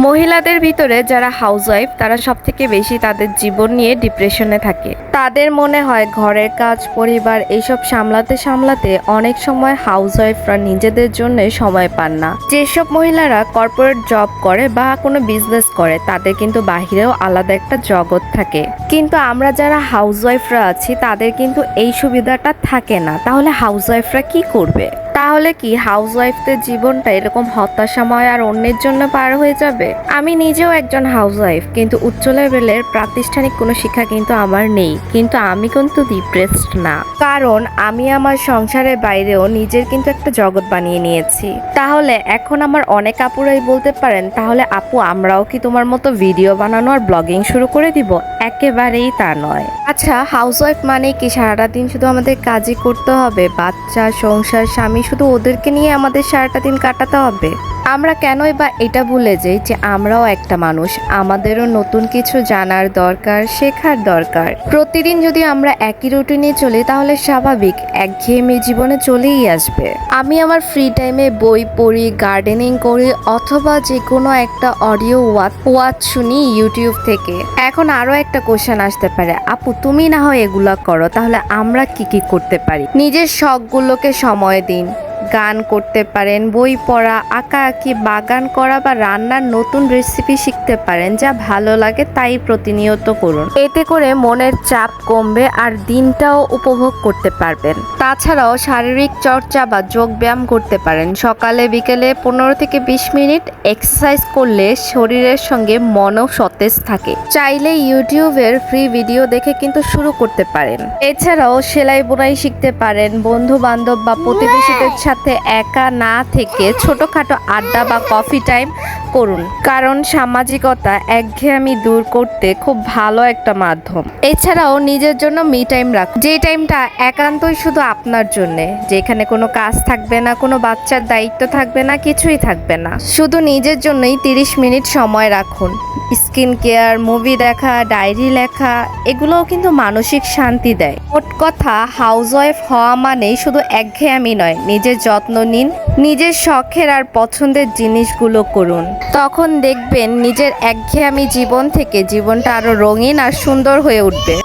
মহিলাদের ভিতরে যারা হাউসওয়াইফ তারা সবথেকে বেশি তাদের জীবন নিয়ে ডিপ্রেশনে থাকে। তাদের মনে হয় ঘরের কাজ, পরিবার এইসব সামলাতে সামলাতে অনেক সময় হাউসওয়াইফরা নিজেদের জন্য সময় পান না। যেসব মহিলারা কর্পোরেট জব করে বা কোনো বিজনেস করে তাদের কিন্তু বাহিরেও আলাদা একটা জগৎ থাকে, কিন্তু আমরা যারা হাউসওয়াইফরা আছি তাদের কিন্তু এই সুবিধাটা থাকে না। তাহলে হাউসওয়াইফরা কি করবে? তাহলে কি হাউসওয়াইফদের জীবনটা এরকম হতাশাময় আর অন্যের জন্য পার হয়ে যাবে? আমি নিজেও একজন হাউসওয়াইফ, কিন্তু উচ্চ লেভেলের প্রাতিষ্ঠানিক কোনো শিক্ষা কিন্তু আমার নেই, কিন্তু আমি কিন্তু ডিপ্রেসড না, কারণ আমি আমার সংসারের বাইরেও নিজের কিন্তু একটা জগৎ বানিয়ে নিয়েছি। তাহলে এখন আমার অনেক আপুরাই বলতে পারেন, তাহলে আপু আমরাও কি তোমার মতো ভিডিও বানানো আর ব্লগিং শুরু করে দিব? একেবারেই তা নয়। আচ্ছা, হাউসওয়াইফ মানে কি সারাটা দিন শুধু আমাদের কাজই করতে হবে? বাচ্চা, সংসার, স্বামী, শুধু ওদেরকে নিয়ে আমাদের সারাটা দিন কাটাতে হবে? আমরা কেনই বা এটা ভুলে যাই যে আমরাও একটা মানুষ, আমাদেরও নতুন কিছু জানার দরকার, শেখার দরকার। প্রতিদিন যদি আমরা একই রুটিনে চলি তাহলে স্বাভাবিক একঘেয়েমি জীবনে চলেই আসবে। আমি আমার ফ্রি টাইমে বই পড়ি, গার্ডেনিং করি, অথবা যে কোনো একটা অডিও ওয়াচ শুনি ইউটিউব থেকে। এখন আরো একটা কোশ্চেন আসতে পারে, আপু তুমি না হয় এগুলা করো, তাহলে আমরা কি করতে পারি? নিজের শখগুলোকে সময় দিন। গান করতে পারেন, বই পড়া, আঁকাআঁকি, বাগান করা বা রান্নার নতুন রেসিপি শিখতে পারেন। যা ভালো লাগে তাই প্রতিনিয়ত করুন, এতে করে মনের চাপ কমবে আর দিনটাও উপভোগ করতে পারবেন। তাছাড়াও শারীরিক চর্চা বা যোগ ব্যায়াম করতে পারেন। সকালে বিকেলে 15 থেকে 20 মিনিট এক্সারসাইজ করলে শরীরের সঙ্গে মনও সতেজ থাকে। চাইলে ইউটিউবের ফ্রি ভিডিও দেখে কিন্তু শুরু করতে পারেন। এছাড়াও সেলাই বুনাই শিখতে পারেন। বন্ধু বান্ধব বা প্রতিবেশীদের সাথে একা না থেকে ছোটখাটো আড্ডা বা কফি টাইম করুন, কারণ সামাজিকতা একঘেয়েমি দূর করতে খুব ভালো একটা মাধ্যম। এছাড়াও নিজের জন্য মি টাইম রাখুন, যে টাইমটা একান্তই শুধু আপনার জন্যে, যেখানে কোনো কাজ থাকবে না, কোনো বাচ্চার দায়িত্ব থাকবে না, কিছুই থাকবে না, শুধু নিজের জন্যই 30 মিনিট সময় রাখুন। স্কিন কেয়ার, মুভি দেখা, ডায়েরি লেখা, এগুলোও কিন্তু মানসিক শান্তি দেয়। মোট কথা, হাউসওয়াইফ হওয়া মানেই শুধু একঘেয়েমি নয়। নিজের যত্ন নিন, নিজের শখের আর পছন্দের জিনিসগুলো করুন, তখন দেখবেন নিজের একঘেয়েমি জীবন থেকে জীবনটা আরো রঙিন আর সুন্দর হয়ে উঠবে।